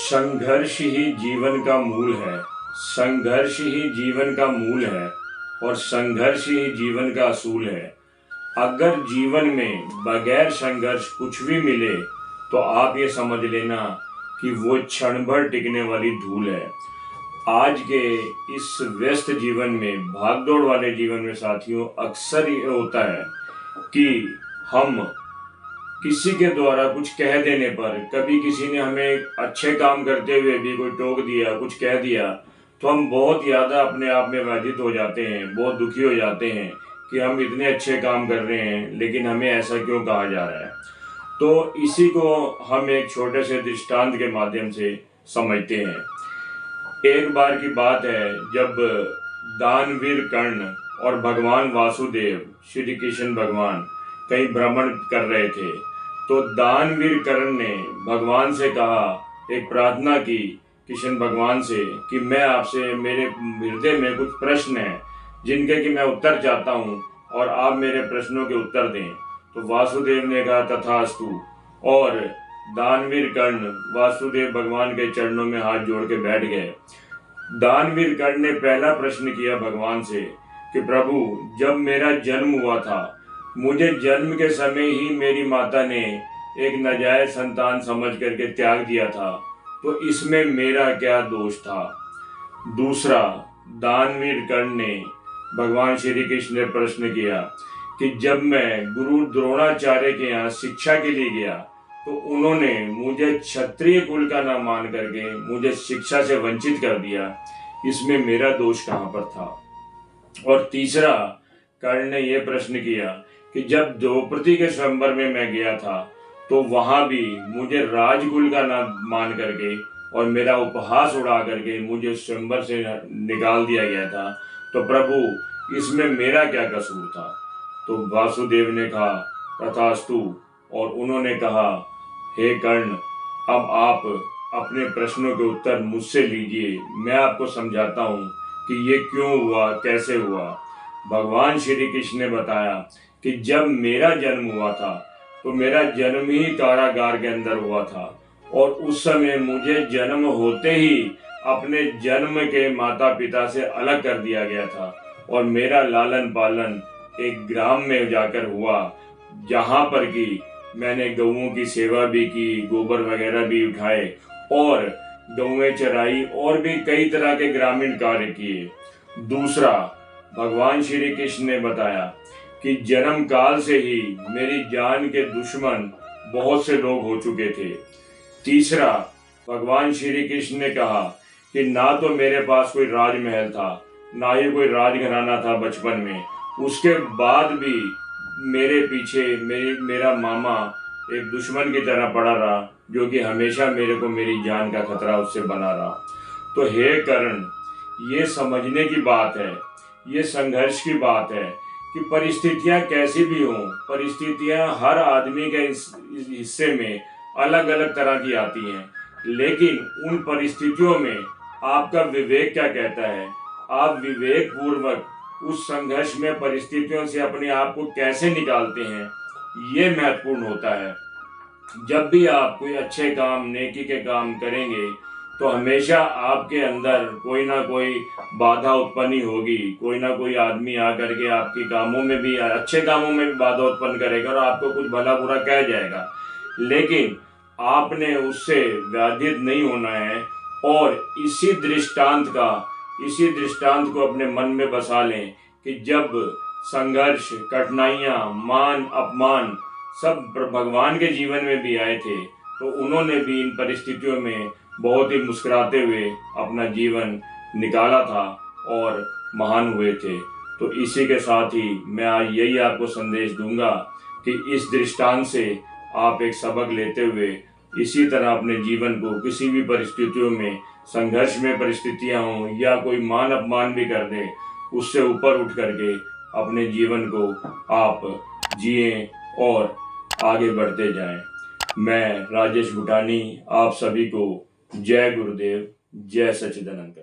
संघर्ष ही जीवन का मूल है। संघर्ष ही जीवन का मूल है और संघर्ष ही जीवन का असूल है। अगर जीवन में बगैर संघर्ष कुछ भी मिले तो आप ये समझ लेना कि वो क्षण भर टिकने वाली धूल है। आज के इस व्यस्त जीवन में, भागदौड़ वाले जीवन में साथियों, अक्सर ये होता है कि हम किसी के द्वारा कुछ कह देने पर, कभी किसी ने हमें अच्छे काम करते हुए भी कोई टोक दिया, कुछ कह दिया, तो हम बहुत ज़्यादा अपने आप में व्यथित हो जाते हैं, बहुत दुखी हो जाते हैं कि हम इतने अच्छे काम कर रहे हैं लेकिन हमें ऐसा क्यों कहा जा रहा है। तो इसी को हम एक छोटे से दृष्टांत के माध्यम से समझते हैं। एक बार की बात है जब दानवीर कर्ण और भगवान वासुदेव, श्री कृष्ण भगवान, कहीं भ्रमण कर रहे थे। तो दानवीर कर्ण ने भगवान से कहा, एक प्रार्थना की कृष्ण भगवान से कि मैं आपसे, मेरे हृदय में कुछ प्रश्न हैं जिनके कि मैं उत्तर चाहता हूँ और आप मेरे प्रश्नों के उत्तर दें। तो वासुदेव ने कहा तथास्तु, और दानवीर कर्ण वासुदेव भगवान के चरणों में हाथ जोड़ के बैठ गए। दानवीर कर्ण ने पहला प्रश्न किया भगवान से कि प्रभु, जब मेरा जन्म हुआ था, मुझे जन्म के समय ही मेरी माता ने एक नाजायज संतान समझ करके त्याग दिया था, तो इसमें मेरा क्या दोष था। दूसरा, दानवीर कर्ण ने भगवान श्री कृष्ण ने प्रश्न किया कि जब मैं गुरु द्रोणाचार्य के यहाँ शिक्षा के लिए गया तो उन्होंने मुझे क्षत्रिय कुल का नाम मान करके मुझे शिक्षा से वंचित कर दिया, इसमें मेरा दोष कहाँ पर था। और तीसरा, कर्ण ने यह प्रश्न किया कि जब द्रौपदी के स्वयंवर में मैं गया था तो वहां भी मुझे राजकुल का नाम मान करके और मेरा उपहास उड़ा करके मुझे स्वयंवर से निकाल दिया गया था, तो प्रभु इसमें मेरा क्या कसूर था। तो वासुदेव ने कहा तथास्तु, और उन्होंने कहा, हे कर्ण, अब आप अपने प्रश्नों के उत्तर मुझसे लीजिए, मैं आपको समझाता हूँ कि ये क्यों हुआ, कैसे हुआ। भगवान श्री कृष्ण ने बताया कि जब मेरा जन्म हुआ था तो मेरा जन्म ही कारागार के अंदर हुआ था, और उस समय मुझे जन्म होते ही अपने जन्म के माता पिता से अलग कर दिया गया था, और मेरा लालन पालन एक ग्राम में जाकर हुआ जहाँ पर कि मैंने गऊओं की सेवा भी की, गोबर वगैरह भी उठाए और गऊएं चराई और भी कई तरह के ग्रामीण कार्य किए। दूसरा, भगवान श्री कृष्ण ने बताया कि जन्म काल से ही मेरी जान के दुश्मन बहुत से लोग हो चुके थे। तीसरा, भगवान श्री कृष्ण ने कहा कि ना तो मेरे पास कोई राजमहल था, ना ही कोई राजघराना था बचपन में, उसके बाद भी मेरे पीछे मेरा मामा एक दुश्मन की तरह पड़ा रहा, जो कि हमेशा मेरे को मेरी जान का खतरा उससे बना रहा। तो हे कर्ण, ये समझने की बात है, ये संघर्ष की बात है कि परिस्थितियां कैसी भी हों, परिस्थितियां हर आदमी के इस हिस्से में अलग अलग तरह की आती हैं, लेकिन उन परिस्थितियों में आपका विवेक क्या कहता है, आप विवेक पूर्वक उस संघर्ष में परिस्थितियों से अपने आप को कैसे निकालते हैं, ये महत्वपूर्ण होता है। जब भी आप कोई अच्छे काम, नेकी के काम करेंगे तो हमेशा आपके अंदर कोई ना कोई बाधा उत्पन्न होगी, कोई ना कोई आदमी आकर के आपके कामों में भी, अच्छे कामों में भी बाधा उत्पन्न करेगा और आपको कुछ भला बुरा कह जाएगा, लेकिन आपने उससे व्याधित नहीं होना है। और इसी दृष्टांत को अपने मन में बसा लें कि जब संघर्ष, कठिनाइयाँ, मान अपमान सब भगवान के जीवन में भी आए थे तो उन्होंने भी इन परिस्थितियों में बहुत ही मुस्कुराते हुए अपना जीवन निकाला था और महान हुए थे। तो इसी के साथ ही मैं आज यही आपको संदेश दूंगा कि इस दृष्टांत से आप एक सबक लेते हुए इसी तरह अपने जीवन को किसी भी परिस्थितियों में, संघर्ष में परिस्थितियां हों या कोई मान अपमान भी कर दे, उससे ऊपर उठ करके अपने जीवन को आप जिएं और आगे बढ़ते जाएं। मैं राजेश भूटानी आप सभी को जय गुरुदेव, जय सच्चिदानंद।